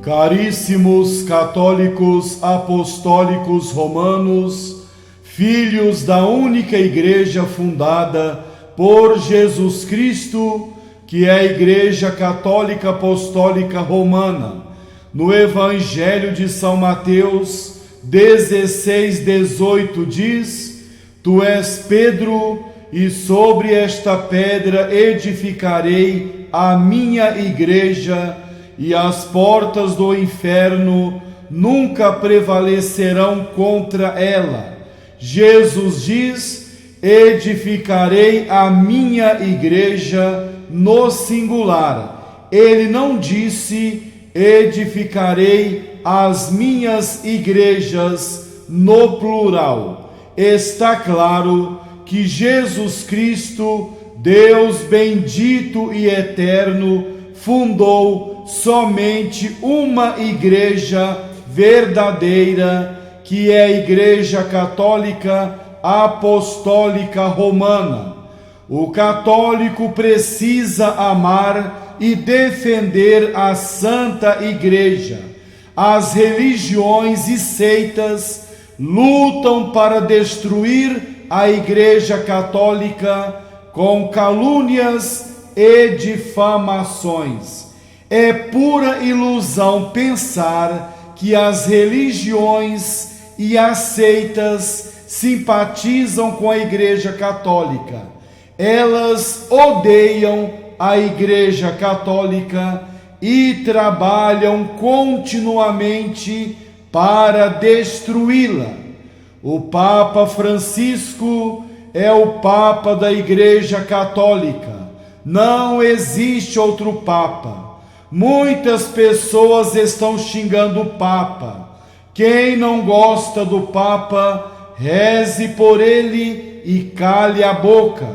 Caríssimos católicos apostólicos romanos, filhos da única igreja fundada por Jesus Cristo, que é a Igreja Católica Apostólica Romana, no Evangelho de São Mateus 16:18 diz: Tu és Pedro, e sobre esta pedra edificarei a minha igreja, e as portas do inferno nunca prevalecerão contra ela. Jesus diz: edificarei a minha igreja no singular. Ele não disse: edificarei as minhas igrejas no plural. Está claro que Jesus Cristo, Deus bendito e eterno, fundou somente uma igreja verdadeira, que é a Igreja Católica Apostólica Romana. O católico precisa amar e defender a Santa Igreja. As religiões e seitas lutam para destruir a Igreja Católica com calúnias e difamações. É pura ilusão pensar que as religiões e as seitas simpatizam com a Igreja Católica. Elas odeiam a Igreja Católica e trabalham continuamente para destruí-la. O Papa Francisco é o Papa da Igreja Católica. Não existe outro Papa. Muitas pessoas estão xingando o Papa. Quem não gosta do Papa, reze por ele e cale a boca.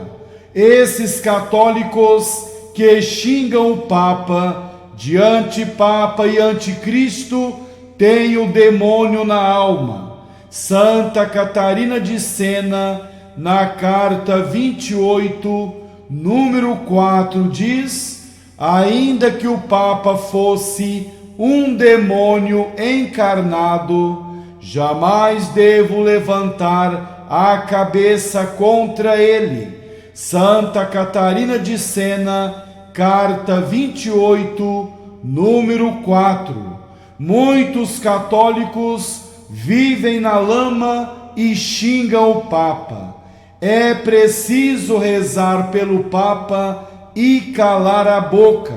Esses católicos que xingam o Papa, de antipapa e anticristo, têm o demônio na alma. Santa Catarina de Sena, na carta 28, número 4, diz: ainda que o Papa fosse um demônio encarnado, jamais devo levantar a cabeça contra ele. Santa Catarina de Sena, carta 28, número 4. Muitos católicos vivem na lama e xingam o Papa. É preciso rezar pelo Papa e calar a boca.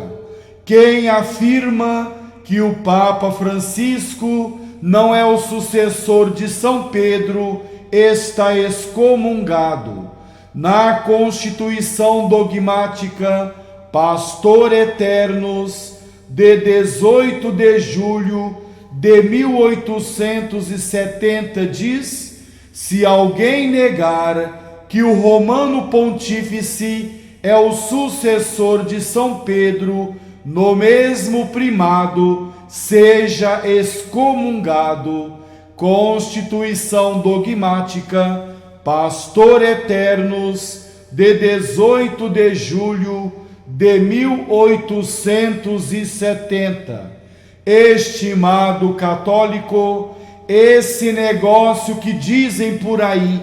Quem afirma que o Papa Francisco não é o sucessor de São Pedro está excomungado. Na Constituição Dogmática Pastor Eternos, de 18 de julho de 1870, diz: se alguém negar que o Romano Pontífice é o sucessor de São Pedro no mesmo primado, seja excomungado. Constituição Dogmática Pastor Eternos, de 18 de julho de 1870. Estimado católico, esse negócio que dizem por aí,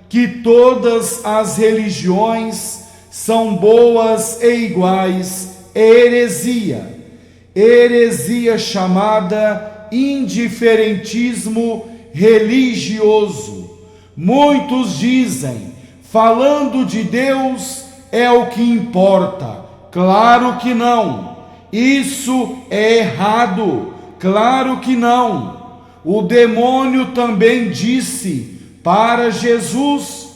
que todas as religiões são boas e iguais, é heresia. Heresia chamada indiferentismo religioso. Muitos dizem: falando de Deus é o que importa. Claro que não. Isso é errado. Claro que não. O demônio também disse para Jesus: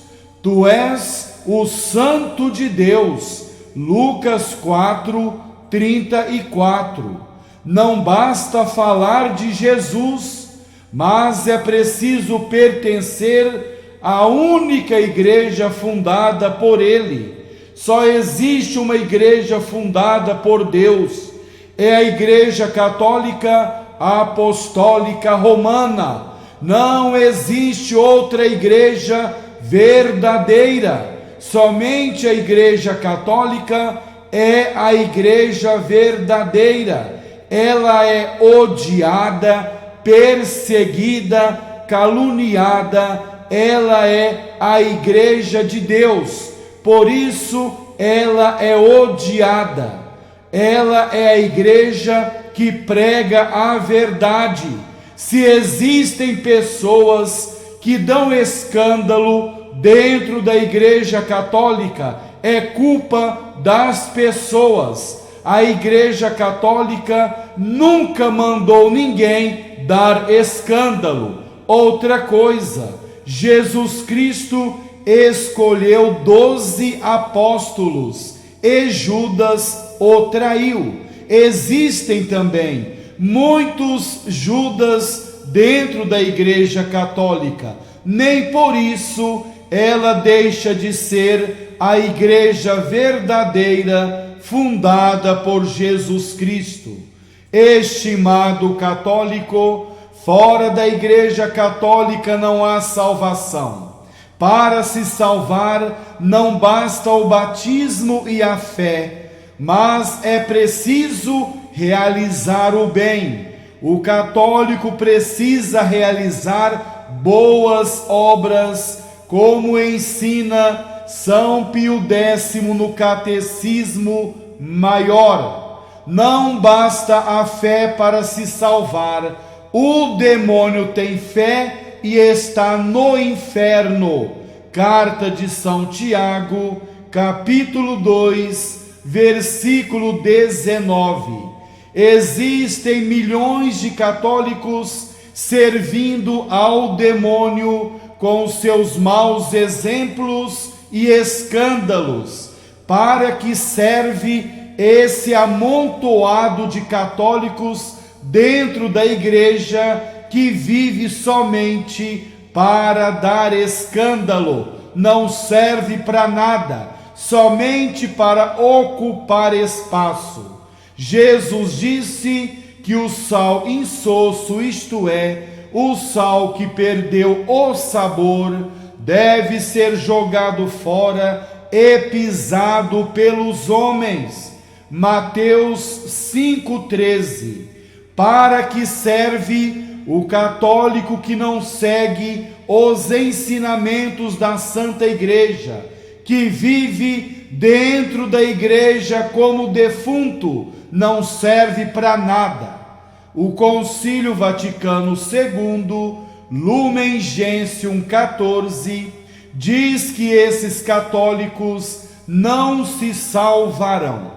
tu és o Santo de Deus. Lucas 4:34. Não basta falar de Jesus, mas é preciso pertencer à única igreja fundada por ele. Só existe uma igreja fundada por Deus. É a Igreja Católica Apostólica Romana. Não existe outra igreja verdadeira. Somente a Igreja Católica é a igreja verdadeira. ela é odiada, perseguida, caluniada, ela é a igreja de Deus, por isso ela é odiada. Ela é a igreja que prega a verdade. Se existem pessoas que dão escândalo dentro da igreja católica, é culpa das pessoas. A igreja católica nunca mandou ninguém dar escândalo. Outra coisa, Jesus Cristo escolheu 12 apóstolos e Judas o traiu. Existem também muitos Judas dentro da igreja católica. Nem por isso ela deixa de ser a igreja verdadeira, fundada por Jesus Cristo. Estimado católico, fora da igreja católica não há salvação. Para se salvar, não basta o batismo e a fé, mas é preciso realizar o bem. O católico precisa realizar boas obras, como ensina São Pio X no Catecismo Maior. Não basta a fé para se salvar. O demônio tem fé e está no inferno. Carta de São Tiago, capítulo 2, versículo 19. Existem milhões de católicos servindo ao demônio com seus maus exemplos e escândalos. Para que serve esse amontoado de católicos dentro da igreja que vive somente para dar escândalo? Não serve para nada, somente para ocupar espaço. Jesus disse que o sal insosso, isto é, o sal que perdeu o sabor, deve ser jogado fora e pisado pelos homens. Mateus 5,13. Para que serve o católico que não segue os ensinamentos da Santa Igreja, que vive dentro da igreja como defunto? Não serve para nada. O Concílio Vaticano II, Lumen Gentium 14, diz que esses católicos não se salvarão.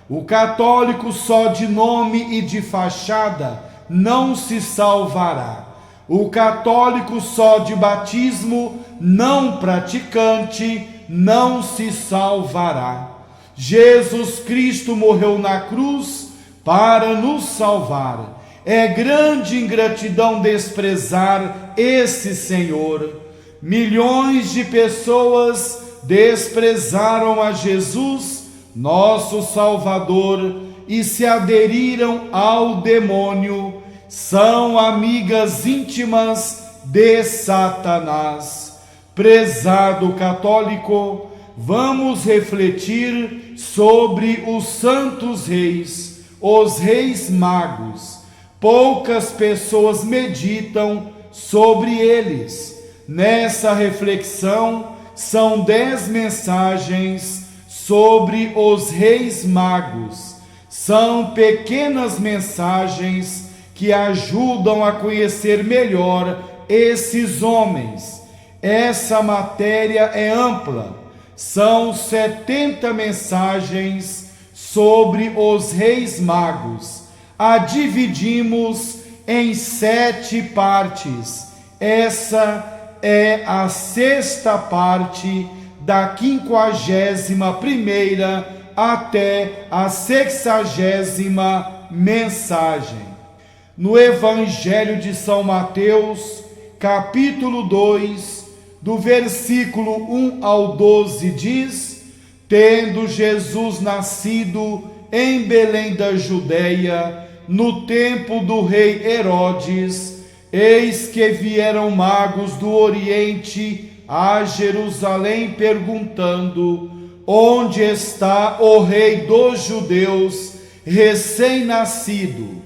O católico só de nome e de fachada não se salvará. O católico só de batismo não praticante não se salvará. Jesus Cristo morreu na cruz para nos salvar. É grande ingratidão desprezar esse Senhor. Milhões de pessoas desprezaram a Jesus, nosso Salvador, e se aderiram ao demônio. São amigas íntimas de Satanás. Prezado católico, vamos refletir sobre os santos reis, os reis magos. Poucas pessoas meditam sobre eles. Nessa reflexão, são 10 mensagens sobre os reis magos. São pequenas mensagens que ajudam a conhecer melhor esses homens. Essa matéria é ampla. São 70 mensagens sobre os reis magos. A dividimos em 7 partes. Essa é a 6ª parte da 51ª até a 60ª mensagem. No Evangelho de São Mateus, capítulo 2, do versículo 1 ao 12, diz: Tendo Jesus nascido em Belém da Judeia, no tempo do rei Herodes, eis que vieram magos do Oriente a Jerusalém, perguntando: Onde está o rei dos judeus, recém-nascido?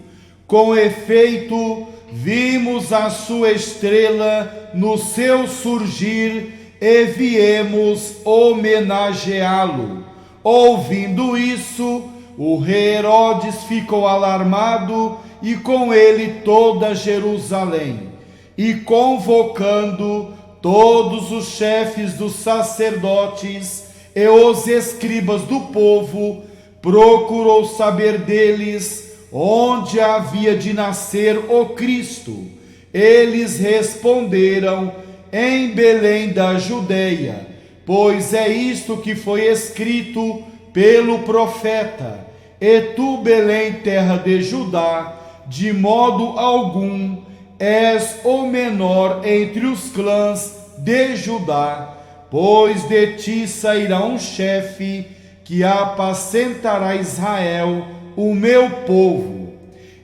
Com efeito, vimos a sua estrela no seu surgir e viemos homenageá-lo. Ouvindo isso, o rei Herodes ficou alarmado e com ele toda Jerusalém. E convocando todos os chefes dos sacerdotes e os escribas do povo, procurou saber deles onde havia de nascer o Cristo. Eles responderam: em Belém da Judeia, pois é isto que foi escrito pelo profeta: e tu, Belém, terra de Judá, de modo algum és o menor entre os clãs de Judá, pois de ti sairá um chefe que apacentará Israel, o meu povo.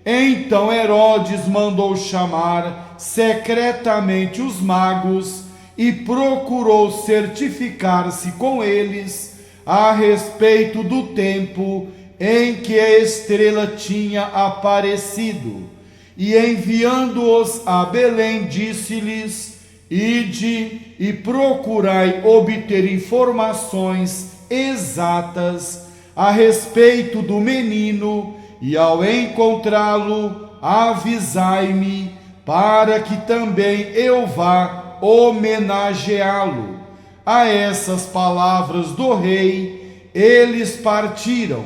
Então Herodes mandou chamar secretamente os magos e procurou certificar-se com eles a respeito do tempo em que a estrela tinha aparecido. E enviando-os a Belém, disse-lhes: ide e procurai obter informações exatas a respeito do menino, e ao encontrá-lo, avisai-me, para que também eu vá homenageá-lo. A essas palavras do rei, eles partiram,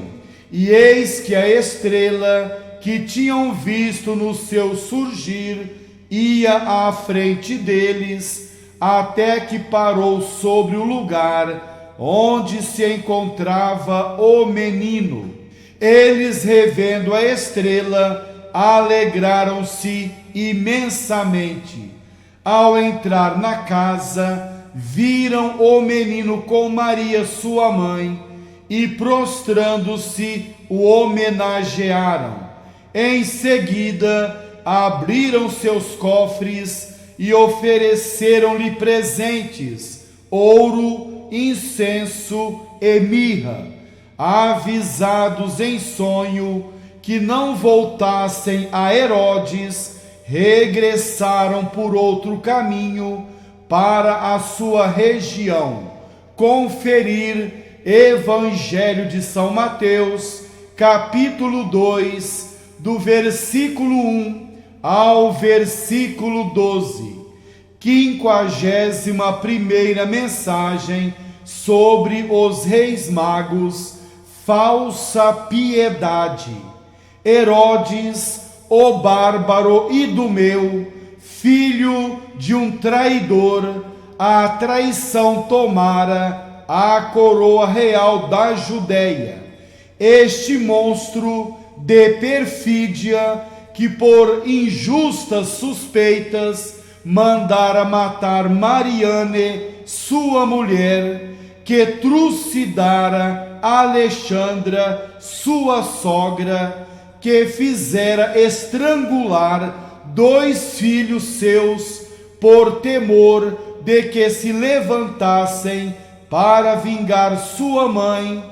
e eis que a estrela que tinham visto no seu surgir ia à frente deles, até que parou sobre o lugar onde se encontrava o menino. Eles, revendo a estrela, alegraram-se imensamente. Ao entrar na casa, viram o menino com Maria, sua mãe, e prostrando-se, o homenagearam. Em seguida, abriram seus cofres e ofereceram-lhe presentes: ouro, incenso e mirra. Avisados em sonho que não voltassem a Herodes, regressaram por outro caminho para a sua região. Conferir Evangelho de São Mateus, capítulo 2, do versículo 1 ao versículo 12. 51ª mensagem sobre os reis magos, falsa piedade. Herodes, o bárbaro Idumeu, filho de um traidor, a traição tomara a coroa real da Judéia. Este monstro de perfídia, que por injustas suspeitas mandara matar Mariane, sua mulher, que trucidara Alexandra, sua sogra, que fizera estrangular 2 filhos seus, por temor de que se levantassem para vingar sua mãe,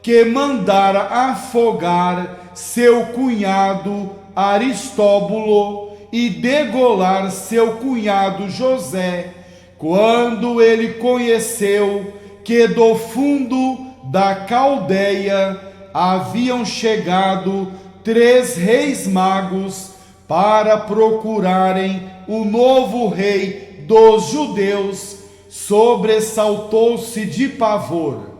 que mandara afogar seu cunhado Aristóbulo e degolar seu cunhado José, quando ele conheceu que do fundo da Caldeia haviam chegado 3 reis magos para procurarem o novo rei dos judeus, sobressaltou-se de pavor.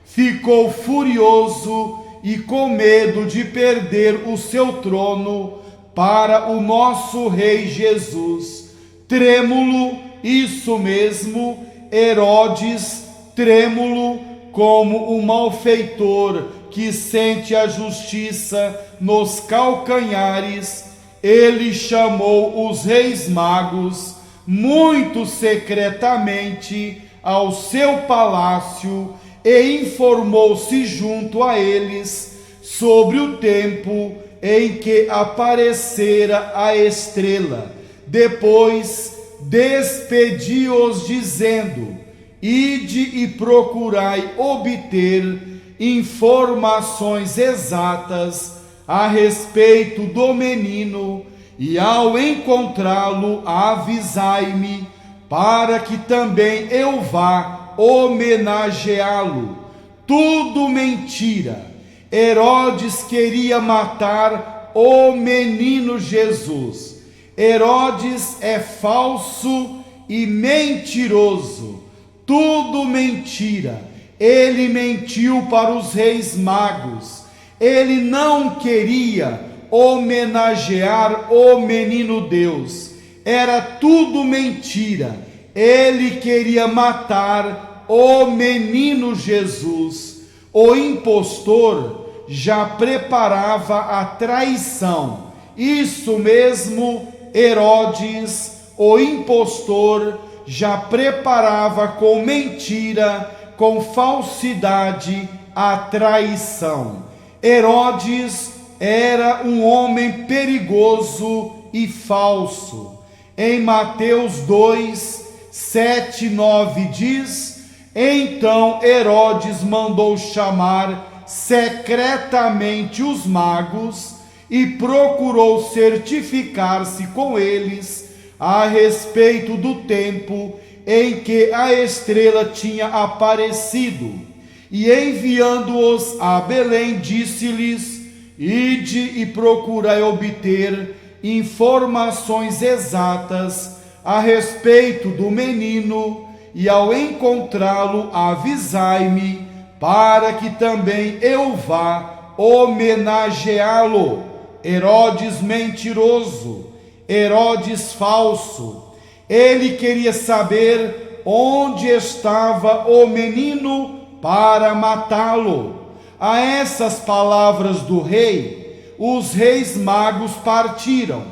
Ficou furioso e com medo de perder o seu trono para o nosso rei Jesus. Trêmulo, isso mesmo, Herodes, trêmulo como um malfeitor que sente a justiça nos calcanhares, ele chamou os reis magos muito secretamente ao seu palácio e informou-se junto a eles sobre o tempo em que aparecera a estrela. Depois despediu-os dizendo: ide e procurai obter informações exatas a respeito do menino, e ao encontrá-lo, avisai-me, para que também eu vá homenageá-lo. Tudo mentira. Herodes queria matar o menino Jesus. Herodes é falso e mentiroso. Tudo mentira. Ele mentiu para os reis magos. Ele não queria homenagear o menino Deus. Era tudo mentira. Ele queria matar o menino Jesus. O impostor já preparava a traição. Isso mesmo, Herodes, o impostor, já preparava com mentira, com falsidade, a traição. Herodes era um homem perigoso e falso. Em Mateus 2, 7, 9 diz: então Herodes mandou chamar secretamente os magos e procurou certificar-se com eles a respeito do tempo em que a estrela tinha aparecido. E enviando-os a Belém, disse-lhes: ide e procurai obter informações exatas a respeito do menino, e ao encontrá-lo, avisai-me, para que também eu vá homenageá-lo. Herodes mentiroso, Herodes falso, ele queria saber onde estava o menino para matá-lo. A essas palavras do rei, os reis magos partiram,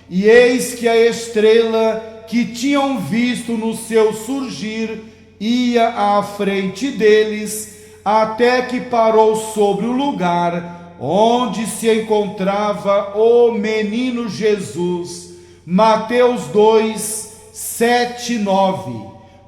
e eis que a estrela que tinham visto no seu surgir ia à frente deles, até que parou sobre o lugar onde se encontrava o menino Jesus. Mateus 2, 7, 9.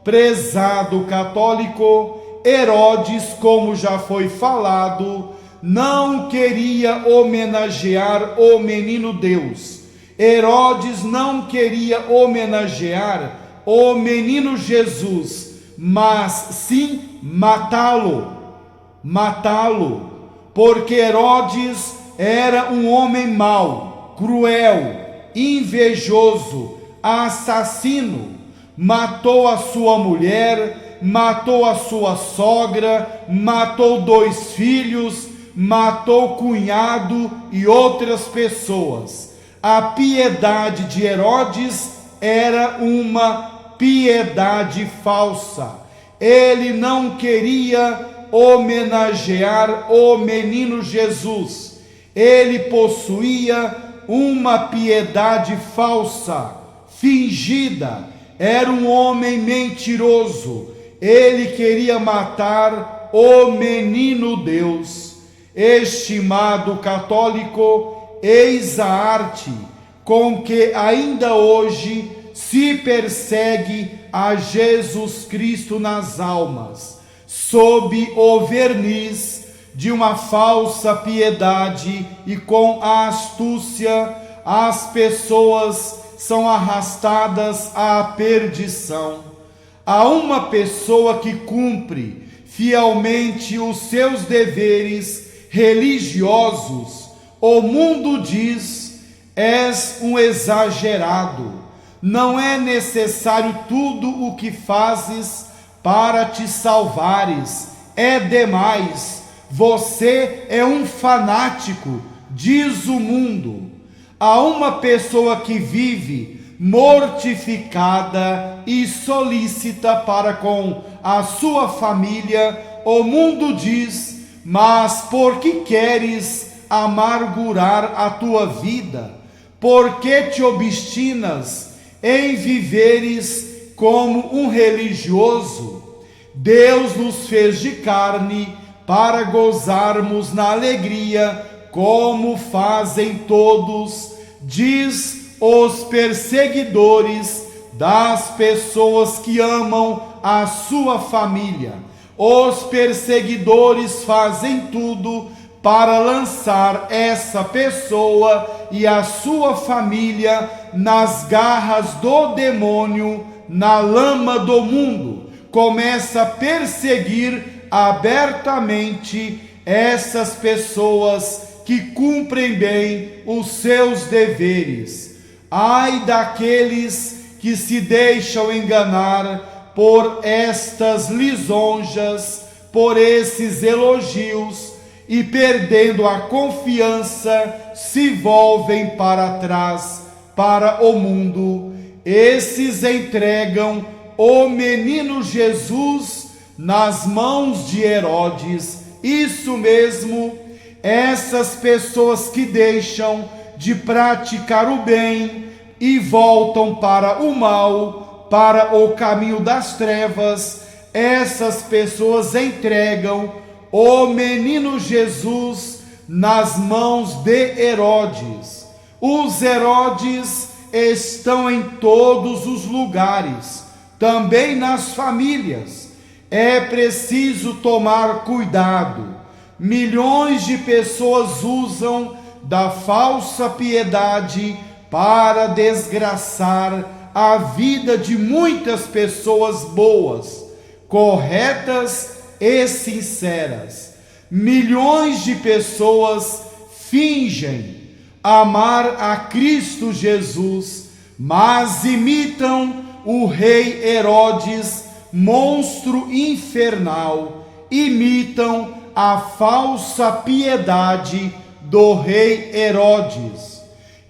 Prezado católico, Herodes, como já foi falado, não queria homenagear o menino Deus. Herodes não queria homenagear o menino Jesus, mas sim matá-lo, porque Herodes era um homem mau, cruel, invejoso, assassino. Matou a sua mulher, matou a sua sogra, matou 2 filhos, matou o cunhado e outras pessoas. A piedade de Herodes era uma piedade falsa. Ele não queria homenagear o menino Jesus. Ele possuía uma piedade falsa, fingida. Era um homem mentiroso. Ele queria matar o menino Deus. Estimado católico, eis a arte com que ainda hoje se persegue a Jesus Cristo nas almas, sob o verniz de uma falsa piedade, e com a astúcia as pessoas são arrastadas à perdição. A uma pessoa que cumpre fielmente os seus deveres religiosos, o mundo diz: és um exagerado, não é necessário tudo o que fazes para te salvares, é demais, você é um fanático, diz o mundo. A uma pessoa que vive mortificada e solícita para com a sua família, o mundo diz: mas por que queres amargurar a tua vida? Por que te obstinas em viveres como um religioso? Deus nos fez de carne para gozarmos na alegria, como fazem todos, diz os perseguidores das pessoas que amam a sua família. Os perseguidores fazem tudo para lançar essa pessoa e a sua família nas garras do demônio, na lama do mundo. Começa a perseguir abertamente essas pessoas que cumprem bem os seus deveres. Ai daqueles que se deixam enganar por estas lisonjas, por esses elogios, e perdendo a confiança, se volvem para trás, para o mundo. Esses entregam o menino Jesus nas mãos de Herodes. Isso mesmo, essas pessoas que deixam de praticar o bem e voltam para o mal, para o caminho das trevas, essas pessoas entregam o menino Jesus nas mãos de Herodes. Os Herodes estão em todos os lugares, também nas famílias. É preciso tomar cuidado. Milhões de pessoas usam da falsa piedade para desgraçar a vida de muitas pessoas boas, corretas e sinceras. Milhões de pessoas fingem amar a Cristo Jesus, mas imitam o rei Herodes, monstro infernal, imitam a falsa piedade do rei Herodes.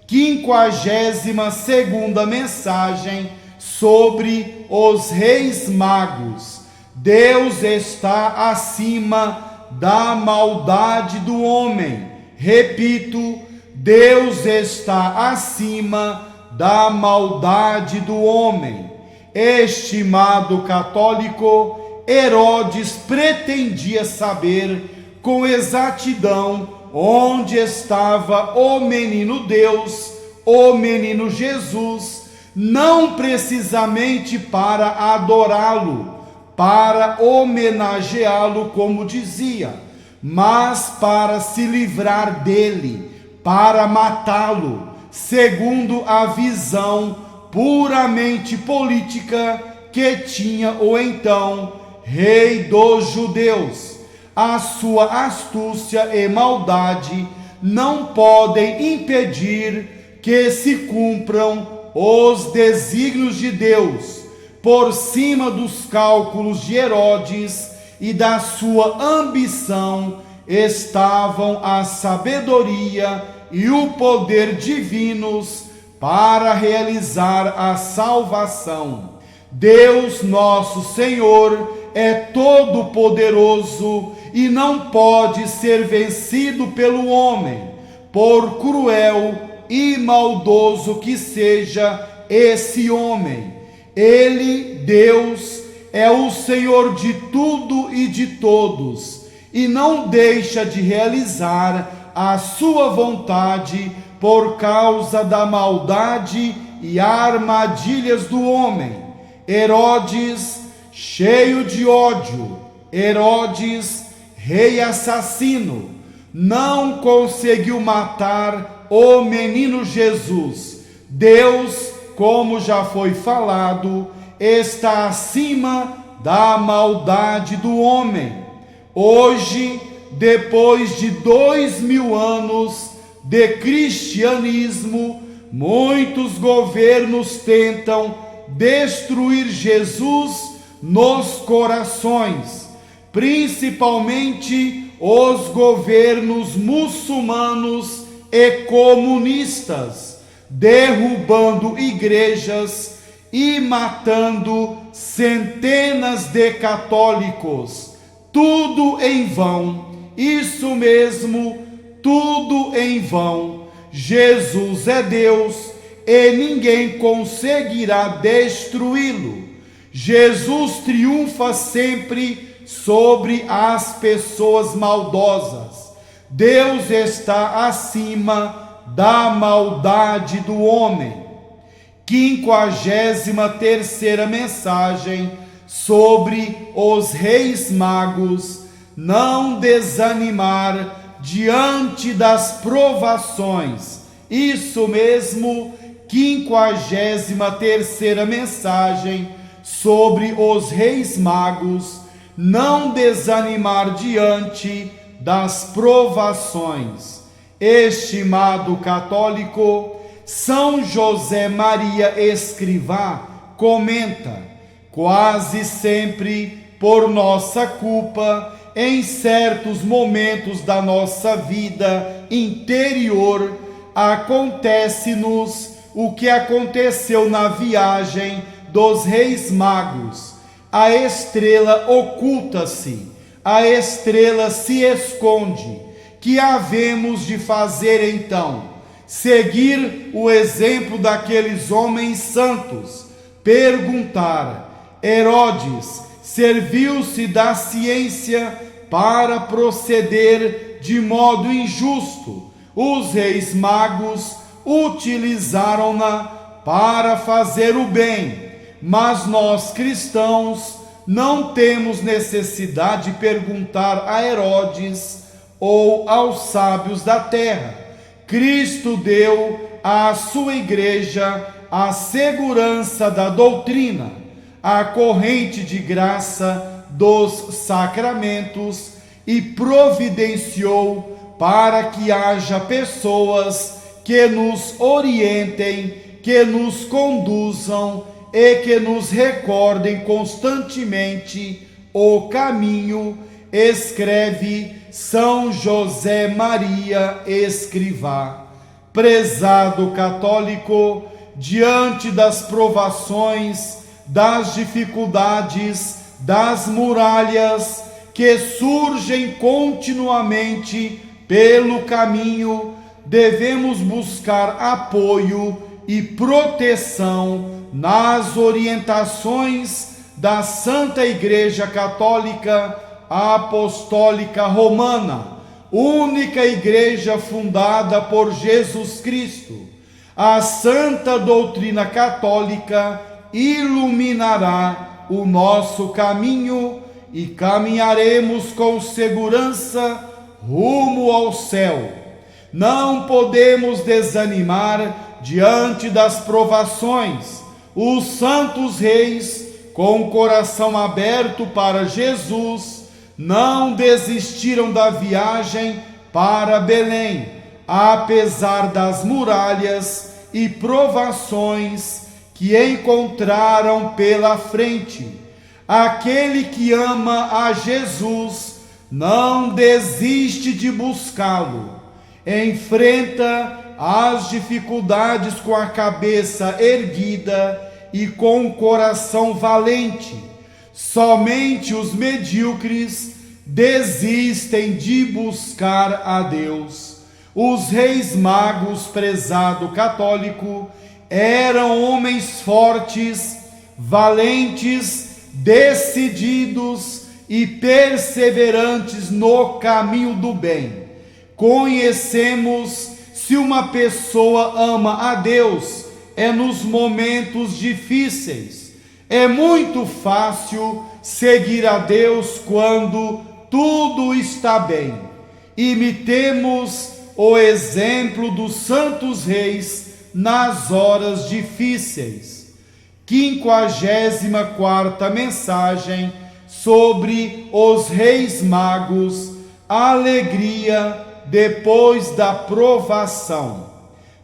52ª mensagem sobre os reis magos. Deus está acima da maldade do homem. Repito, Deus está acima da maldade do homem. Estimado católico, Herodes pretendia saber com exatidão onde estava o menino Deus, o menino Jesus, não precisamente para adorá-lo, para homenageá-lo, como dizia, mas para se livrar dele, para matá-lo, segundo a visão puramente política que tinha o então rei dos judeus. A sua astúcia e maldade não podem impedir que se cumpram os desígnios de Deus. Por cima dos cálculos de Herodes e da sua ambição estavam a sabedoria e o poder divinos para realizar a salvação. Deus nosso Senhor é todo poderoso e não pode ser vencido pelo homem, por cruel e maldoso que seja esse homem. Ele, Deus, é o Senhor de tudo e de todos, e não deixa de realizar a sua vontade por causa da maldade e armadilhas do homem. Herodes, cheio de ódio, Herodes, rei assassino, não conseguiu matar o menino Jesus. Deus, como já foi falado, está acima da maldade do homem. Hoje, depois de 2000 anos de cristianismo, muitos governos tentam destruir Jesus nos corações, principalmente os governos muçulmanos e comunistas, derrubando igrejas e matando centenas de católicos. Tudo em vão, isso mesmo, tudo em vão. Jesus é Deus e ninguém conseguirá destruí-lo. Jesus triunfa sempre sobre as pessoas maldosas. Deus está acima da maldade do homem. 53ª mensagem sobre os reis magos. Não desanimar diante das provações. Isso mesmo, 53ª mensagem sobre os Reis Magos, não desanimar diante das provações. Estimado católico, São José Maria Escrivá comenta: quase sempre por nossa culpa, em certos momentos da nossa vida interior, acontece-nos o que aconteceu na viagem dos Reis Magos. A estrela oculta-se, a estrela se esconde. Que havemos de fazer então? Seguir o exemplo daqueles homens santos, perguntar. Herodes serviu-se da ciência para proceder de modo injusto. Os Reis Magos utilizaram-na para fazer o bem. Mas nós, cristãos, não temos necessidade de perguntar a Herodes ou aos sábios da terra. Cristo deu à sua igreja a segurança da doutrina, a corrente de graça dos sacramentos e providenciou para que haja pessoas que nos orientem, que nos conduzam e que nos recordem constantemente o caminho. Escreve São José Maria Escrivá. Prezado católico, diante das provações, das dificuldades, das muralhas que surgem continuamente pelo caminho, devemos buscar apoio e proteção nas orientações da Santa Igreja Católica Apostólica Romana, única igreja fundada por Jesus Cristo. A santa doutrina católica iluminará o nosso caminho e caminharemos com segurança rumo ao céu. Não podemos desanimar diante das provações. Os santos reis, com o coração aberto para Jesus, não desistiram da viagem para Belém, apesar das muralhas e provações que encontraram pela frente. Aquele que ama a Jesus não desiste de buscá-lo. Enfrenta as dificuldades com a cabeça erguida e com o coração valente. Somente os medíocres desistem de buscar a Deus. Os Reis Magos, prezado católico, eram homens fortes, valentes, decididos e perseverantes no caminho do bem. Conhecemos se uma pessoa ama a Deus é nos momentos difíceis. É muito fácil seguir a Deus quando tudo está bem. Imitemos o exemplo dos santos reis nas horas difíceis. 54ª mensagem sobre os Reis Magos, a alegria depois da provação.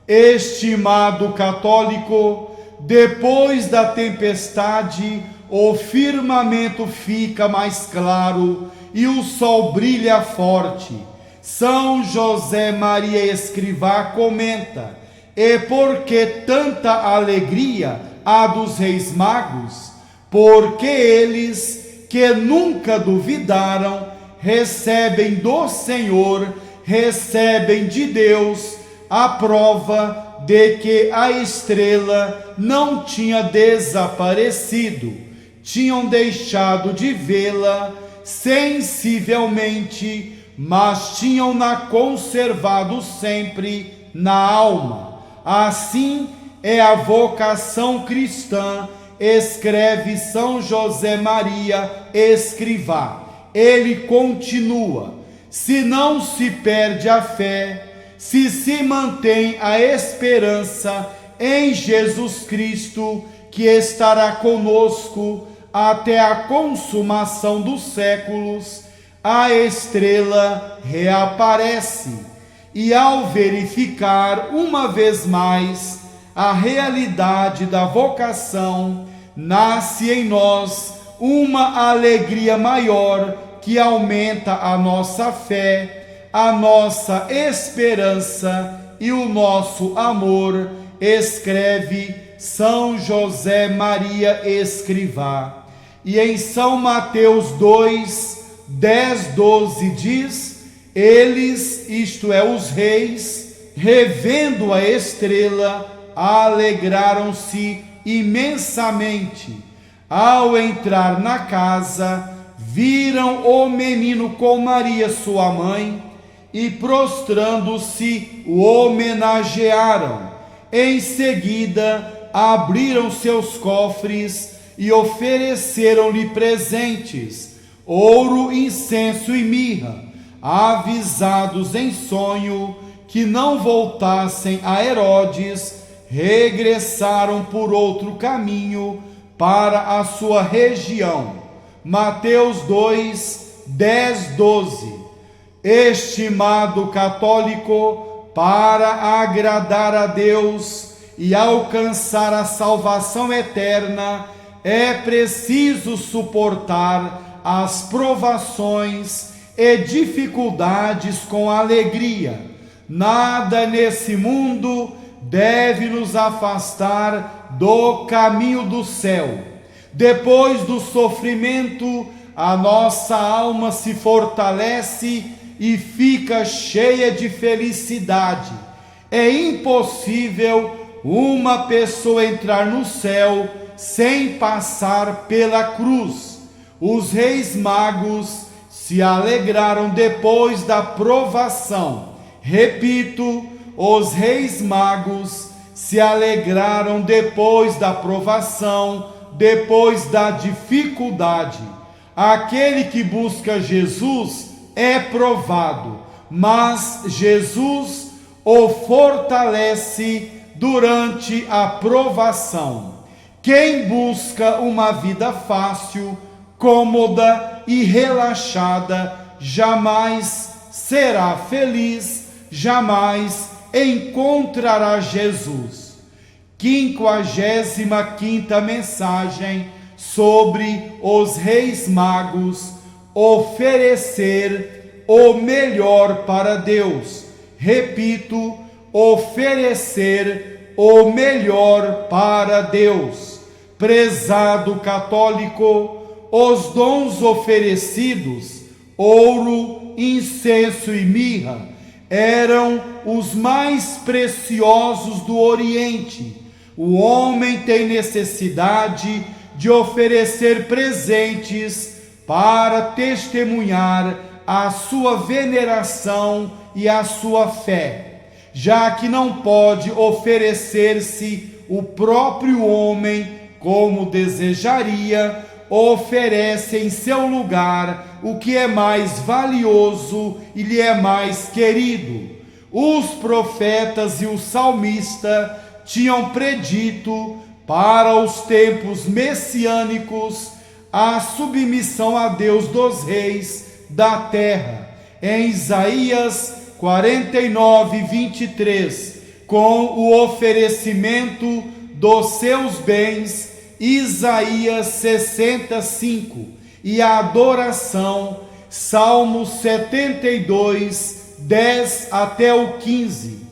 Estimado católico, depois da tempestade, o firmamento fica mais claro e o sol brilha forte. São José Maria Escrivá comenta: e por que tanta alegria há dos Reis Magos? Porque eles, que nunca duvidaram, recebem do Senhor, recebem de Deus a prova de que a estrela não tinha desaparecido, tinham deixado de vê-la sensivelmente, mas tinham-na conservado sempre na alma. Assim é a vocação cristã, escreve São José Maria Escrivá. Ele continua: se não se perde a fé, se mantém a esperança em Jesus Cristo, que estará conosco até a consumação dos séculos, a estrela reaparece e, ao verificar uma vez mais a realidade da vocação, nasce em nós uma alegria maior que aumenta a nossa fé, a nossa esperança e o nosso amor, escreve São José Maria Escrivá. E em São Mateus 2, 10, 12 diz: eles, isto é, os reis, revendo a estrela, alegraram-se imensamente. Ao entrar na casa, viram o menino com Maria, sua mãe, e prostrando-se, o homenagearam. Em seguida, abriram seus cofres e ofereceram-lhe presentes, ouro, incenso e mirra, avisados em sonho que não voltassem a Herodes, regressaram por outro caminho para a sua região. Mateus 2, 10, 12. Estimado católico, para agradar a Deus e alcançar a salvação eterna, é preciso suportar as provações e dificuldades com alegria. Nada nesse mundo deve nos afastar do caminho do céu. Depois do sofrimento, a nossa alma se fortalece e fica cheia de felicidade. É impossível uma pessoa entrar no céu sem passar pela cruz. Os reis magos se alegraram depois da provação. Repito, os reis magos se alegraram depois da provação, depois da dificuldade. Aquele que busca Jesus é provado, mas Jesus o fortalece durante a provação. Quem busca uma vida fácil, cômoda e relaxada, jamais será feliz, jamais encontrará Jesus. 55ª mensagem sobre os reis magos: oferecer o melhor para Deus. Repito, oferecer o melhor para Deus. Prezado católico, os dons oferecidos, ouro, incenso e mirra, eram os mais preciosos do Oriente. O homem tem necessidade de oferecer presentes para testemunhar a sua veneração e a sua fé, já que não pode oferecer-se o próprio homem como desejaria, oferece em seu lugar o que é mais valioso e lhe é mais querido. Os profetas e o salmista tinham predito para os tempos messiânicos a submissão a Deus dos reis da terra. Em Isaías 49, 23, com o oferecimento dos seus bens, Isaías 65, e a adoração, Salmos 72, 10 até o 15.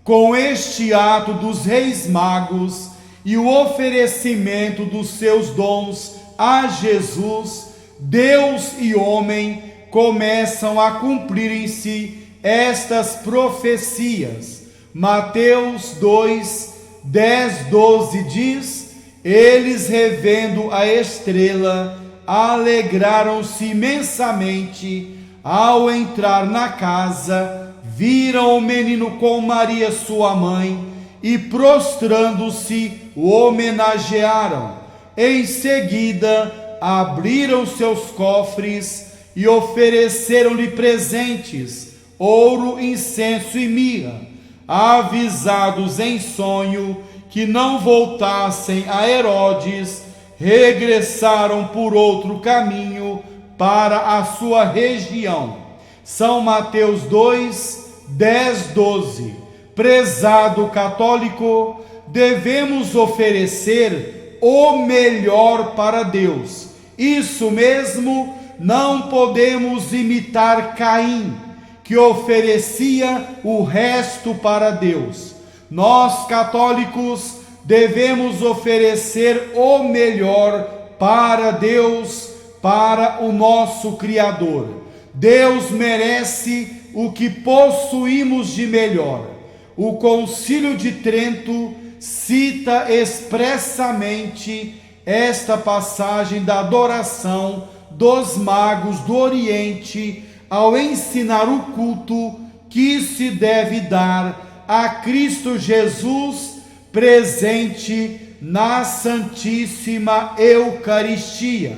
Com este ato dos reis magos e o oferecimento dos seus dons a Jesus, Deus e homem começam a cumprir em si estas profecias. Mateus 2, 10, 12 diz: eles, revendo a estrela, alegraram-se imensamente. Ao entrar na casa, viram o menino com Maria, sua mãe, e prostrando-se, o homenagearam. Em seguida, abriram seus cofres e ofereceram-lhe presentes, ouro, incenso e mirra, avisados em sonho que não voltassem a Herodes, regressaram por outro caminho para a sua região. São Mateus 2, 10, 12. Prezado católico, devemos oferecer o melhor para Deus. Isso mesmo, não podemos imitar Caim, que oferecia o resto para Deus. Nós, católicos, devemos oferecer o melhor para Deus, para o nosso Criador. Deus merece o que possuímos de melhor. O Concílio de Trento cita expressamente esta passagem da adoração dos magos do Oriente ao ensinar o culto que se deve dar a Cristo Jesus presente na Santíssima Eucaristia.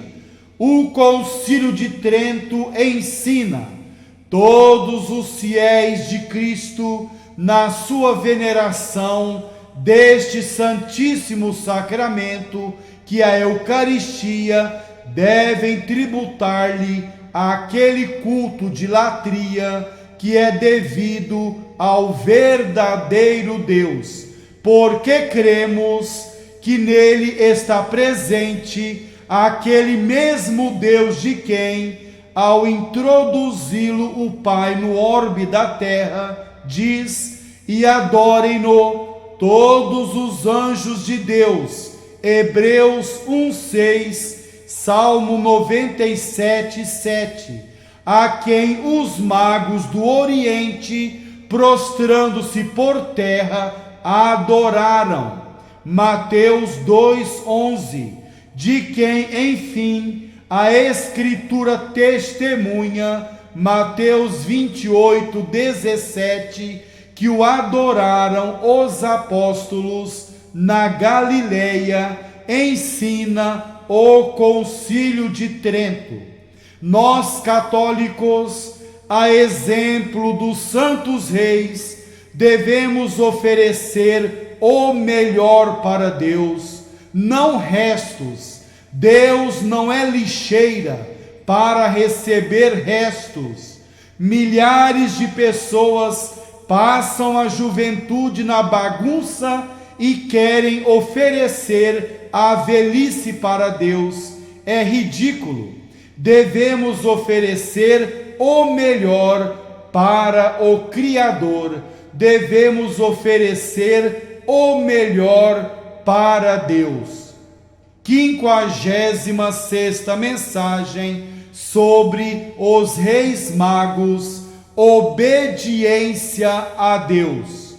O Concílio de Trento ensina todos os fiéis de Cristo na sua veneração deste Santíssimo Sacramento, que a Eucaristia, devem tributar-lhe aquele culto de latria que é devido ao verdadeiro Deus, porque cremos que nele está presente aquele mesmo Deus de quem, ao introduzi-lo o Pai no orbe da terra, diz: e adorem-no todos os anjos de Deus. Hebreus 1:6, Salmo 97:7, a quem os magos do Oriente, prostrando-se por terra, adoraram. Mateus 2:11, de quem, enfim, a Escritura testemunha, Mateus 28:17, que o adoraram os apóstolos na Galileia, ensina o Concílio de Trento. Nós, católicos, a exemplo dos santos reis, devemos oferecer o melhor para Deus, não restos. Deus não é lixeira para receber restos. Milhares de pessoas passam a juventude na bagunça e querem oferecer a velhice para Deus. É ridículo. Devemos oferecer o melhor para o Criador. Devemos oferecer o melhor para Deus. 56ª mensagem sobre os Reis Magos, obediência a Deus.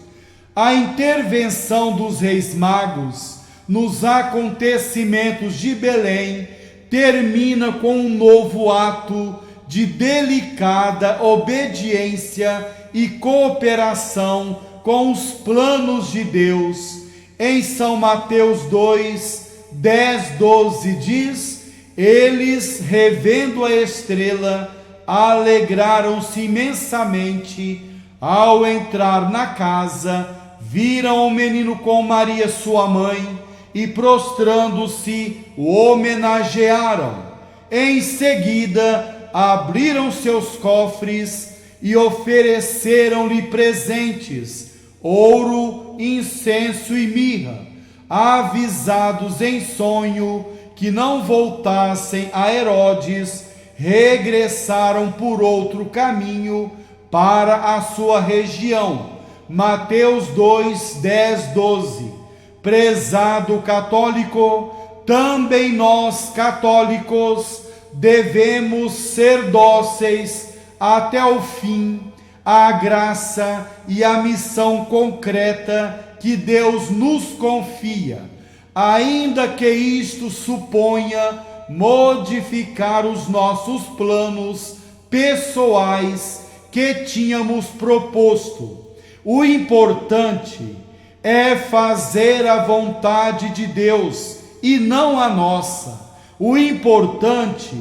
A intervenção dos Reis Magos nos acontecimentos de Belém termina com um novo ato de delicada obediência e cooperação com os planos de Deus. Em São Mateus 2, 10, 12 diz: eles, revendo a estrela, alegraram-se imensamente. Ao entrar na casa, viram o menino com Maria sua mãe, e prostrando-se, o homenagearam. Em seguida, abriram seus cofres e ofereceram-lhe presentes, ouro, incenso e mirra, avisados em sonho que não voltassem a Herodes, regressaram por outro caminho para a sua região. Mateus 2, 10, 12. Prezado católico, também nós, católicos, devemos ser dóceis até o fim à graça e à missão concreta que Deus nos confia, ainda que isto suponha modificar os nossos planos pessoais que tínhamos proposto. O importante é fazer a vontade de Deus e não a nossa. O importante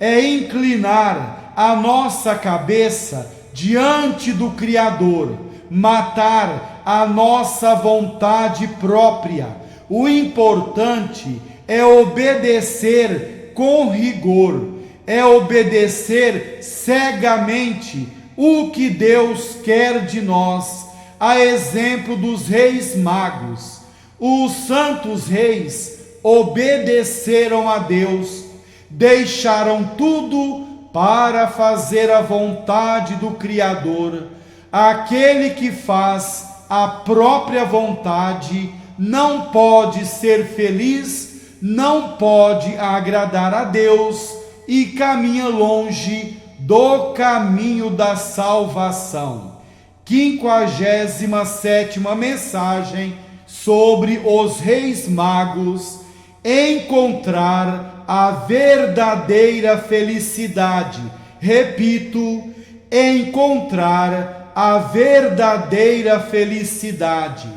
é inclinar a nossa cabeça diante do Criador, matar a nossa vontade própria. O importante é obedecer com rigor, é obedecer cegamente o que Deus quer de nós, a exemplo dos reis magos. Os santos reis obedeceram a Deus, deixaram tudo para fazer a vontade do Criador. Aquele que faz a própria vontade não pode ser feliz, não pode agradar a Deus e caminha longe do caminho da salvação. 57ª mensagem sobre os reis magos: encontrar a verdadeira felicidade. Repito, encontrar a verdadeira felicidade.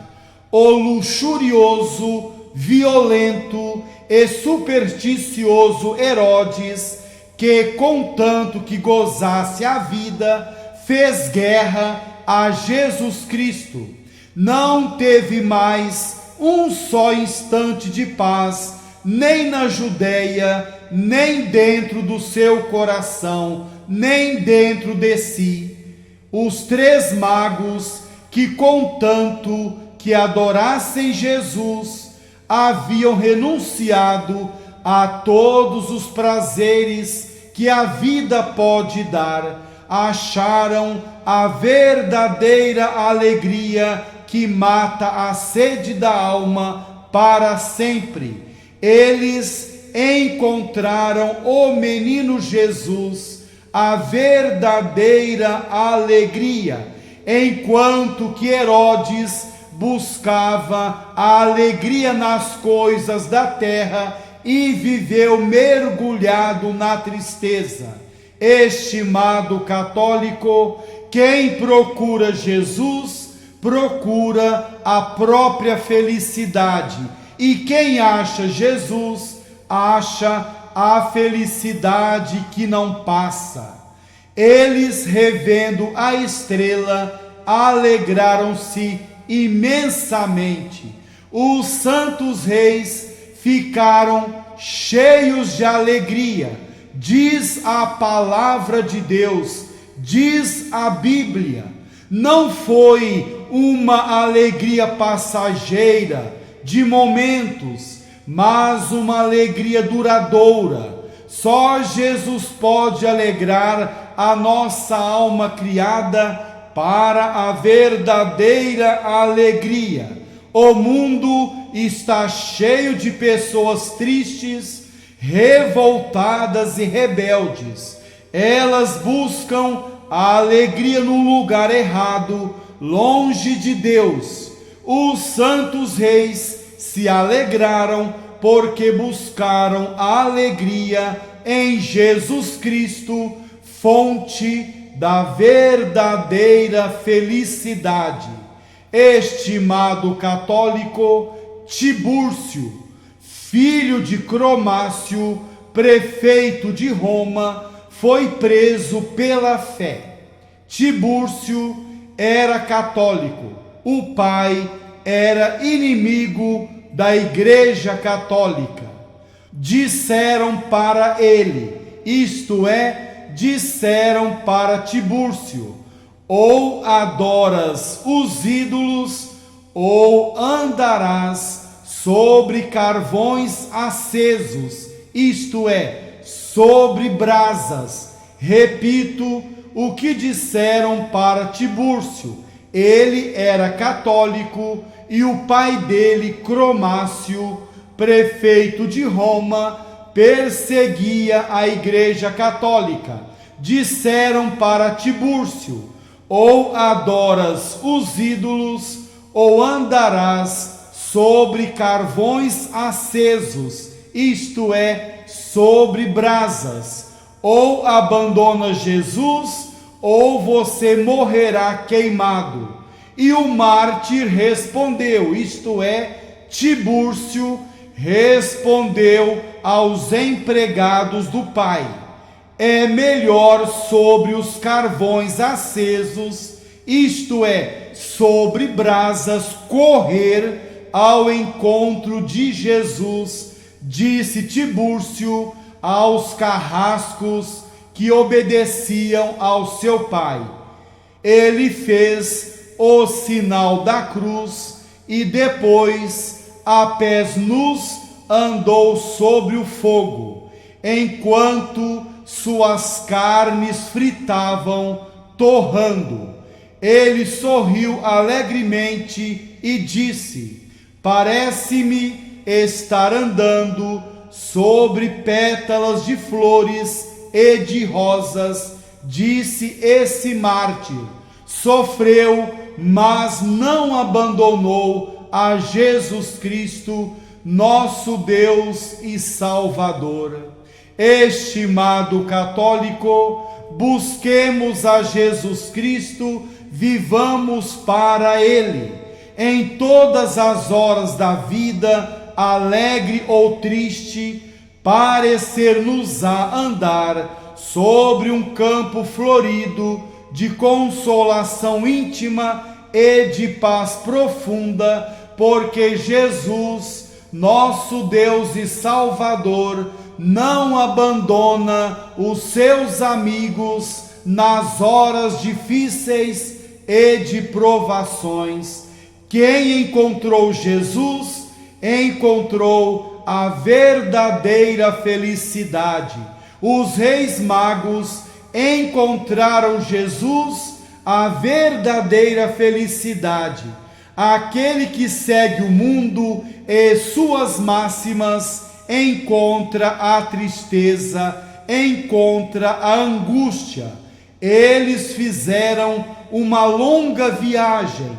O luxurioso, violento e supersticioso Herodes, que contanto que gozasse a vida, fez guerra a Jesus Cristo, não teve mais um só instante de paz, nem na Judéia, nem dentro do seu coração, nem dentro de si. Os 3 magos, que contanto que adorassem Jesus, haviam renunciado a todos os prazeres que a vida pode dar, acharam a verdadeira alegria que mata a sede da alma para sempre. Eles encontraram o menino Jesus, a verdadeira alegria, enquanto que Herodes buscava a alegria nas coisas da terra e viveu mergulhado na tristeza. Estimado católico, quem procura Jesus procura a própria felicidade, e quem acha Jesus acha a felicidade que não passa. Eles, revendo a estrela, alegraram-se imensamente. Os santos reis ficaram cheios de alegria. Diz a palavra de Deus, diz a Bíblia, não foi uma alegria passageira, de momentos, mas uma alegria duradoura. Só Jesus pode alegrar a nossa alma criada para a verdadeira alegria. O mundo está cheio de pessoas tristes, revoltadas e rebeldes. Elas buscam a alegria no lugar errado, longe de Deus. Os santos reis se alegraram porque buscaram a alegria em Jesus Cristo, fonte da verdadeira felicidade. Estimado católico, Tibúrcio, filho de Cromácio, prefeito de Roma, foi preso pela fé. Tibúrcio era católico, o pai era inimigo da Igreja Católica. Disseram para ele, isto é, disseram para Tibúrcio: ou adoras os ídolos, ou andarás sobre carvões acesos, isto é, sobre brasas. Repito o que disseram para Tibúrcio. Ele era católico e o pai dele, Cromácio, prefeito de Roma, perseguia a Igreja Católica. Disseram para Tibúrcio: ou adoras os ídolos, ou andarás sobre carvões acesos, isto é, sobre brasas. Ou abandona Jesus, ou você morrerá queimado. E o mártir respondeu, isto é, Tibúrcio respondeu aos empregados do pai: é melhor sobre os carvões acesos, isto é, sobre brasas, correr ao encontro de Jesus, disse Tibúrcio aos carrascos que obedeciam ao seu pai. Ele fez o sinal da cruz e depois, a pés nus, andou sobre o fogo, enquanto suas carnes fritavam, torrando. Ele sorriu alegremente e disse: parece-me estar andando sobre pétalas de flores e de rosas. Disse esse mártir. Sofreu, mas não abandonou a Jesus Cristo, nosso Deus e Salvador. Estimado católico, busquemos a Jesus Cristo, vivamos para Ele. Em todas as horas da vida, alegre ou triste, parecer-nos-á andar sobre um campo florido de consolação íntima e de paz profunda, porque Jesus, nosso Deus e Salvador, não abandona os seus amigos nas horas difíceis e de provações. Quem encontrou Jesus, encontrou a verdadeira felicidade. Os reis magos encontraram Jesus, a verdadeira felicidade. Aquele que segue o mundo e suas máximas encontra a tristeza, encontra a angústia. Eles fizeram uma longa viagem,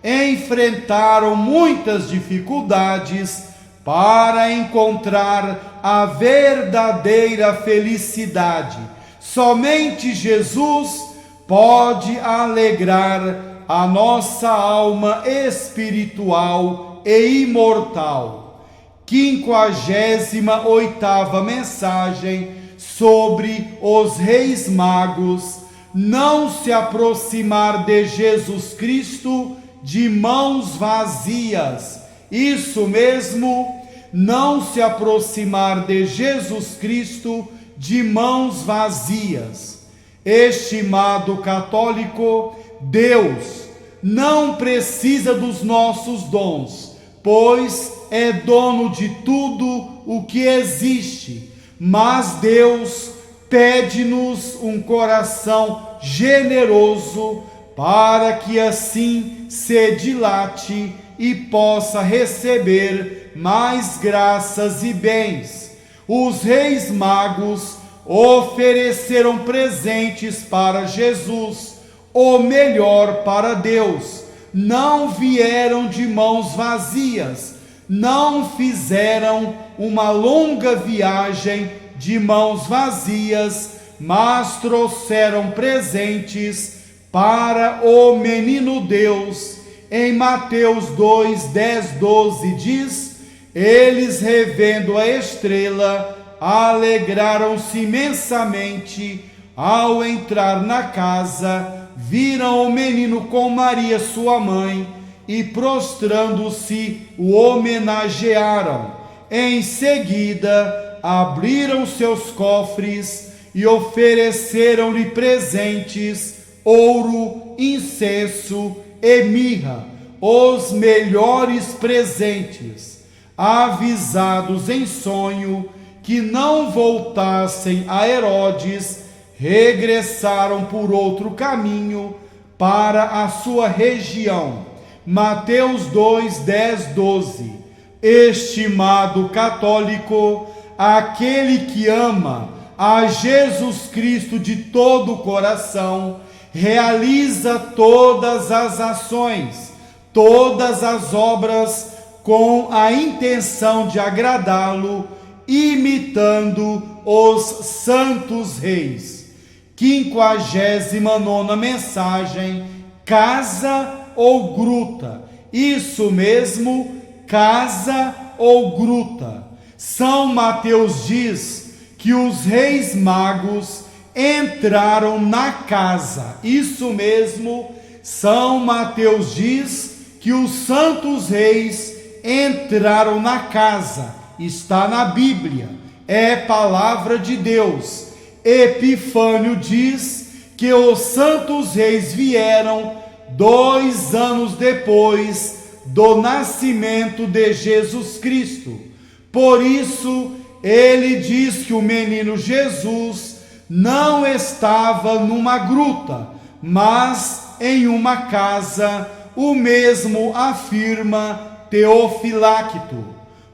enfrentaram muitas dificuldades para encontrar a verdadeira felicidade. Somente Jesus pode alegrar a nossa alma espiritual e imortal. 58ª mensagem sobre os reis magos: não se aproximar de Jesus Cristo de mãos vazias. Isso mesmo, não se aproximar de Jesus Cristo de mãos vazias. Estimado católico, Deus não precisa dos nossos dons, pois é dono de tudo o que existe, mas Deus pede-nos um coração generoso para que assim se dilate e possa receber mais graças e bens. Os reis magos ofereceram presentes para Jesus, o melhor para Deus. Não vieram de mãos vazias, não fizeram uma longa viagem de mãos vazias, mas trouxeram presentes para o menino Deus. Em Mateus 2, 10, 12 diz: eles, revendo a estrela, alegraram-se imensamente. Ao entrar na casa, viram o menino com Maria, sua mãe, e prostrando-se, o homenagearam. Em seguida, abriram seus cofres e ofereceram-lhe presentes: ouro, incenso e mirra, os melhores presentes. Avisados em sonho que não voltassem a Herodes, regressaram por outro caminho para a sua região. Mateus 2, 10, 12. Estimado católico, aquele que ama a Jesus Cristo de todo o coração, realiza todas as ações, todas as obras com a intenção de agradá-lo, imitando os santos reis. 59ª mensagem: casa ou gruta? Isso mesmo, casa ou gruta. São Mateus diz que os reis magos entraram na casa. Isso mesmo, São Mateus diz que os santos reis entraram na casa. Está na Bíblia, é palavra de Deus. Epifânio diz que os santos reis vieram 2 anos depois do nascimento de Jesus Cristo. Por isso, ele diz que o menino Jesus não estava numa gruta, mas em uma casa. O mesmo afirma Teofilacto.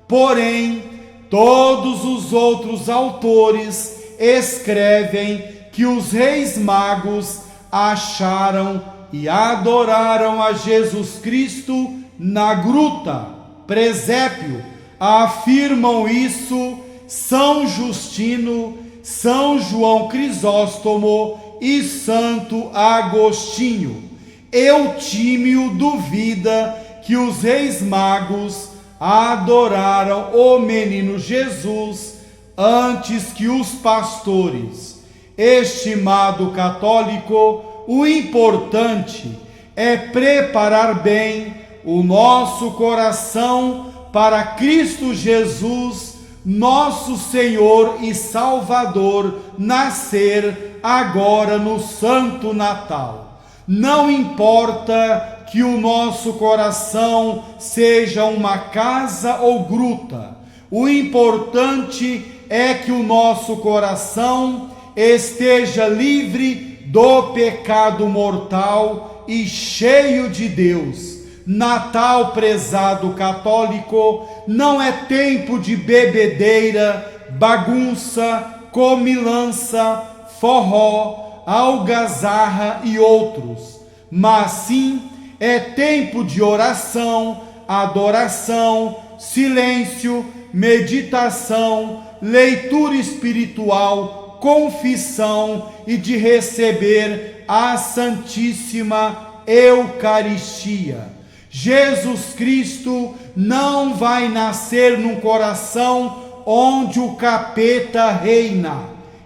Porém, todos os outros autores escrevem que os reis magos acharam e adoraram a Jesus Cristo na gruta, presépio. Afirmam isso São Justino, São João Crisóstomo e Santo Agostinho. Eutímio duvida que os reis magos adoraram o menino Jesus antes que os pastores. Estimado católico, o importante é preparar bem o nosso coração para Cristo Jesus, nosso Senhor e Salvador, nascer agora no Santo Natal. Não importa que o nosso coração seja uma casa ou gruta, o importante é que o nosso coração esteja livre do pecado mortal e cheio de Deus. Natal, prezado católico, não é tempo de bebedeira, bagunça, comilança, forró, algazarra e outros, mas sim é tempo de oração, adoração, silêncio, meditação, leitura espiritual, confissão e de receber a Santíssima Eucaristia. Jesus Cristo não vai nascer num coração onde o capeta reina.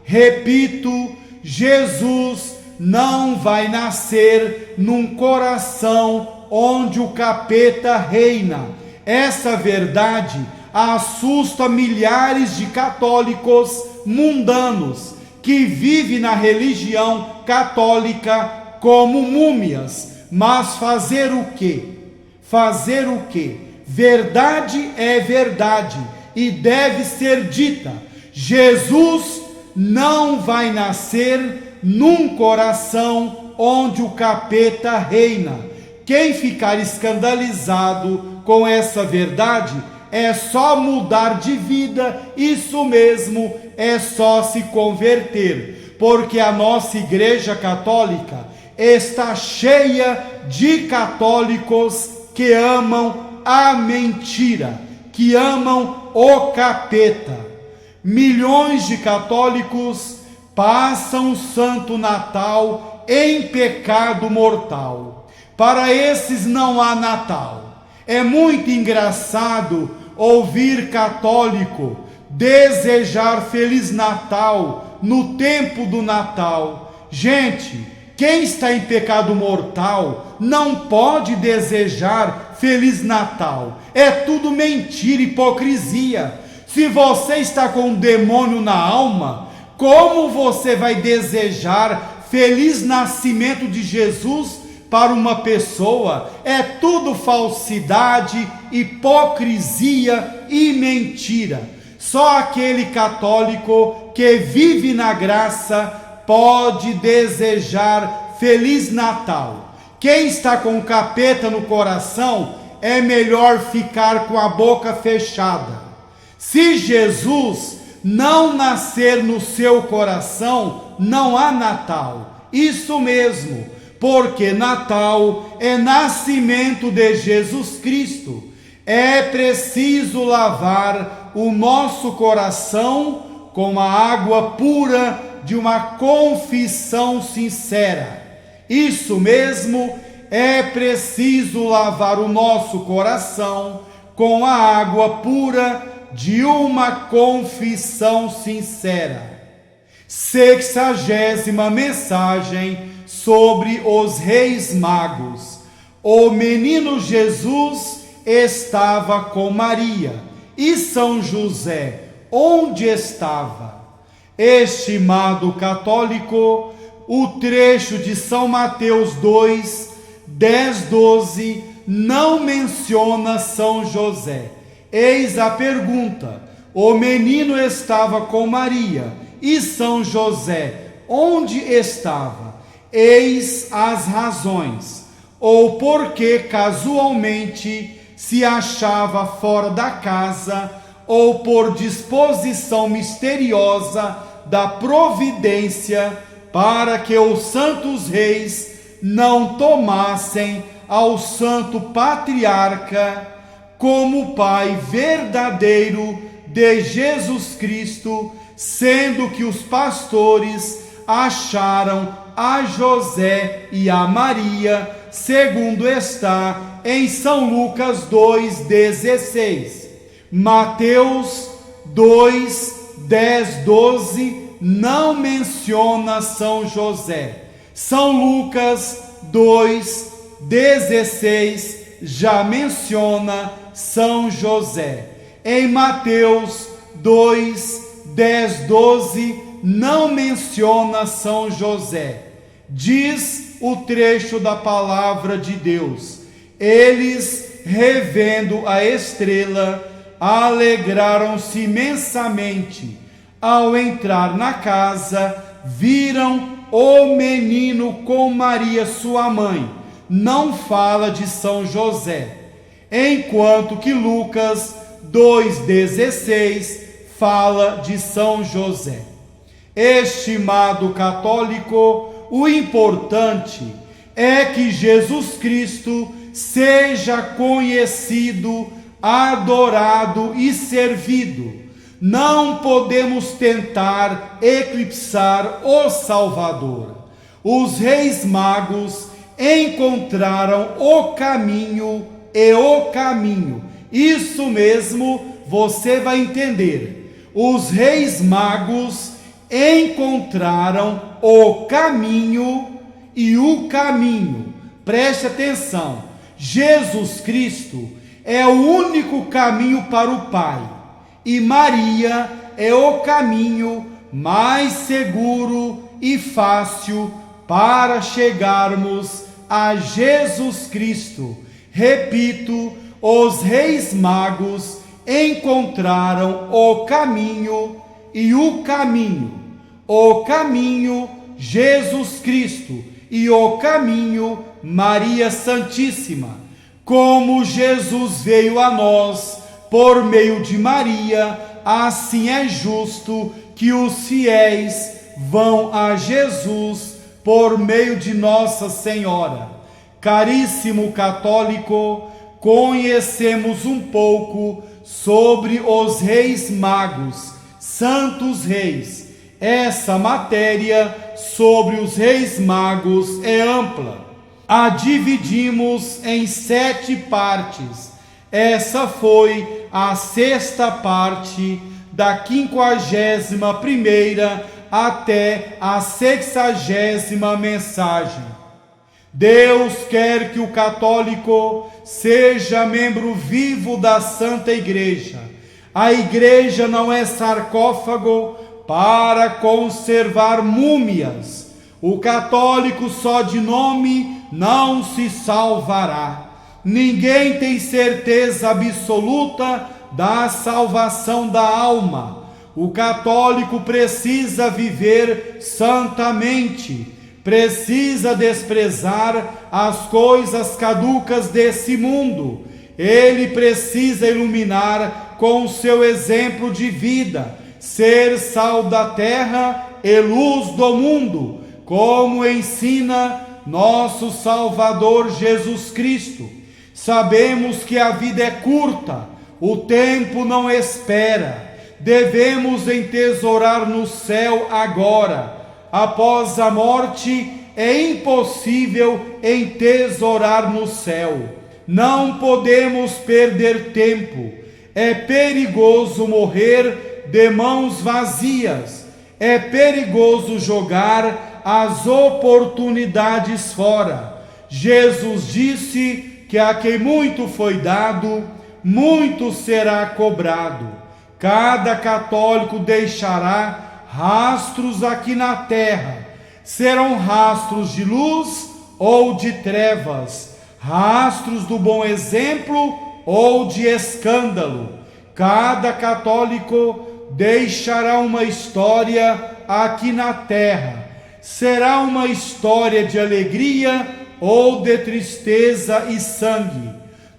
Repito, Jesus não vai nascer num coração onde o capeta reina. Essa verdade assusta milhares de católicos mundanos que vivem na religião católica como múmias. Mas fazer o quê? Fazer o quê? Verdade é verdade e deve ser dita. Jesus não vai nascer num coração onde o capeta reina. Quem ficar escandalizado com essa verdade é só mudar de vida, isso mesmo, é só se converter, porque a nossa Igreja Católica está cheia de católicos que amam a mentira, que amam o capeta. Milhões de católicos passam o Santo Natal em pecado mortal. Para esses não há Natal. É muito engraçado ouvir católico desejar Feliz Natal no tempo do Natal. Gente, quem está em pecado mortal não pode desejar Feliz Natal. É tudo mentira, hipocrisia. Se você está com um demônio na alma, como você vai desejar feliz nascimento de Jesus para uma pessoa? É tudo falsidade, hipocrisia e mentira. Só aquele católico que vive na graça pode desejar Feliz Natal. Quem está com o capeta no coração, é melhor ficar com a boca fechada. Se Jesus não nascer no seu coração, não há Natal. Isso mesmo, porque Natal é nascimento de Jesus Cristo. É preciso lavar o nosso coração com a água pura de uma confissão sincera. Isso mesmo, é preciso lavar o nosso coração com a água pura de uma confissão sincera. 60ª mensagem sobre os Reis Magos. O menino Jesus estava com Maria. E São José, onde estava? Estimado católico, o trecho de São Mateus 2, 10, 12 não menciona São José. Eis a pergunta: o menino estava com Maria, e São José, onde estava? Eis as razões. Ou porque casualmente se achava fora da casa, ou por disposição misteriosa da providência, para que os santos reis não tomassem ao santo patriarca como pai verdadeiro de Jesus Cristo, sendo que os pastores acharam a José e a Maria, segundo está em São Lucas 2,16. Mateus 2, 10, 12 não menciona São José. São Lucas 2, 16 já menciona São José. Em Mateus 2, 10, 12 não menciona São José. Diz o trecho da palavra de Deus: eles, revendo a estrela, alegraram-se imensamente. Ao entrar na casa, viram o menino com Maria, sua mãe. Não fala de São José, enquanto que Lucas 2,16 fala de São José. Estimado católico, o importante é que Jesus Cristo seja conhecido, adorado e servido. Não podemos tentar eclipsar o Salvador. Os reis magos encontraram o caminho e o caminho. Isso mesmo, você vai entender. Os reis magos encontraram o caminho e o caminho. Preste atenção. Jesus Cristo é o único caminho para o Pai, e Maria é o caminho mais seguro e fácil para chegarmos a Jesus Cristo. Repito, os reis magos encontraram o caminho e o caminho. O caminho, Jesus Cristo, e o caminho, Maria Santíssima. Como Jesus veio a nós por meio de Maria, assim é justo que os fiéis vão a Jesus por meio de Nossa Senhora. Caríssimo católico, conhecemos um pouco sobre os reis magos, santos reis. Essa matéria sobre os reis magos é ampla. A dividimos em 7 partes. Essa foi a 6ª parte da 51ª até a 60ª mensagem. Deus quer que o católico seja membro vivo da Santa Igreja. A Igreja não é sarcófago para conservar múmias. O católico só de nome não se salvará. Ninguém tem certeza absoluta da salvação da alma. O católico precisa viver santamente, precisa desprezar as coisas caducas desse mundo. Ele precisa iluminar com seu exemplo de vida, ser sal da terra e luz do mundo, como ensina nosso Salvador Jesus Cristo. Sabemos que a vida é curta, o tempo não espera. Devemos entesourar no céu agora. Após a morte, é impossível entesourar no céu. Não podemos perder tempo. É perigoso morrer de mãos vazias. É perigoso jogar as oportunidades fora. Jesus disse que a quem muito foi dado, muito será cobrado. Cada católico deixará rastros aqui na terra. Serão rastros de luz ou de trevas, rastros do bom exemplo ou de escândalo. Cada católico deixará uma história aqui na terra. Será uma história de alegria ou de tristeza e sangue.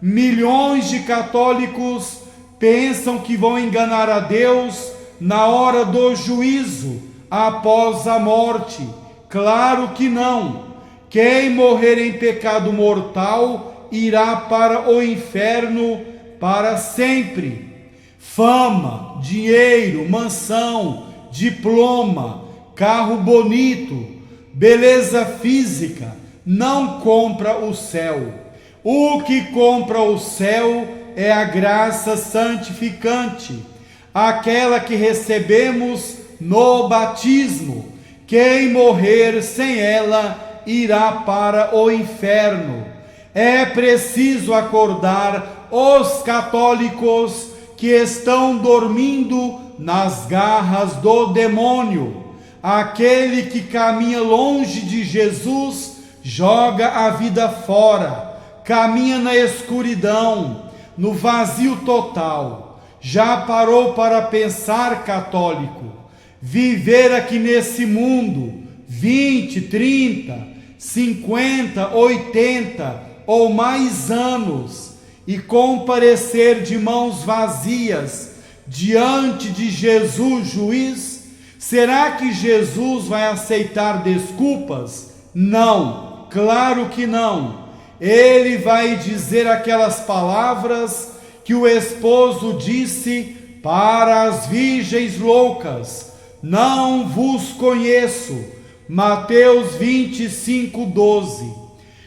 Milhões de católicos pensam que vão enganar a Deus na hora do juízo, após a morte. Claro que não. Quem morrer em pecado mortal irá para o inferno para sempre. Fama, dinheiro, mansão, diploma, carro bonito, beleza física não compra o céu. O que compra o céu é a graça santificante, aquela que recebemos no batismo. Quem morrer sem ela irá para o inferno. É preciso acordar os católicos que estão dormindo nas garras do demônio. Aquele que caminha longe de Jesus joga a vida fora, caminha na escuridão, no vazio total. Já parou para pensar, católico, viver aqui nesse mundo 20, 30, 50, 80 ou mais anos e comparecer de mãos vazias diante de Jesus, juiz? Será que Jesus vai aceitar desculpas? Não, claro que não. Ele vai dizer aquelas palavras que o esposo disse para as virgens loucas: não vos conheço. Mateus 25, 12.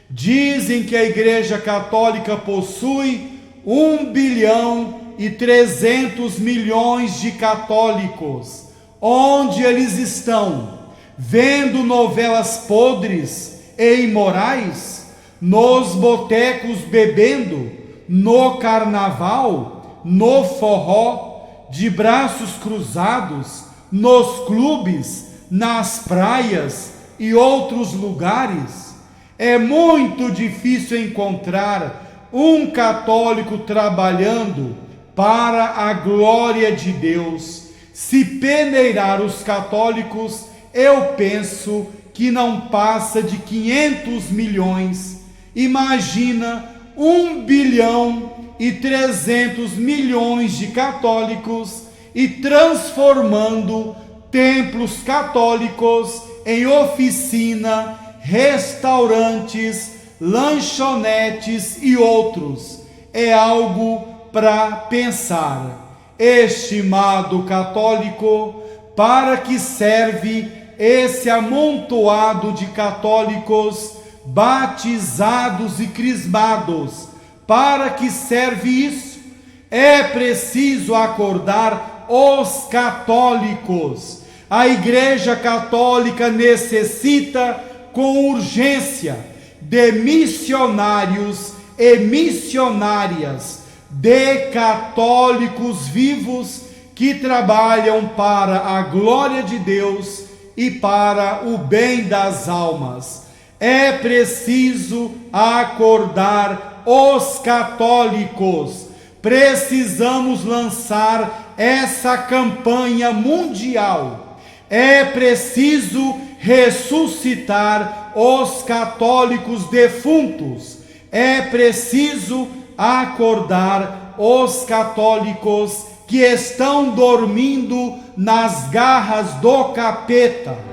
Dizem que a Igreja Católica possui 1,3 bilhão de católicos. Onde eles estão? Vendo novelas podres e imorais? Nos botecos bebendo? No carnaval? No forró? De braços cruzados? Nos clubes? Nas praias e outros lugares? É muito difícil encontrar um católico trabalhando para a glória de Deus. Se peneirar os católicos, eu penso que não passa de 500 milhões. Imagina 1,3 bilhão de católicos e transformando templos católicos em oficina, restaurantes, lanchonetes e outros. É algo para pensar. Estimado católico, para que serve esse amontoado de católicos batizados e crismados? Para que serve isso? É preciso acordar os católicos. A Igreja Católica necessita com urgência de missionários e missionárias, de católicos vivos que trabalham para a glória de Deus e para o bem das almas. É preciso acordar os católicos. Precisamos lançar essa campanha mundial. É preciso ressuscitar os católicos defuntos. É preciso acordar os católicos que estão dormindo nas garras do capeta.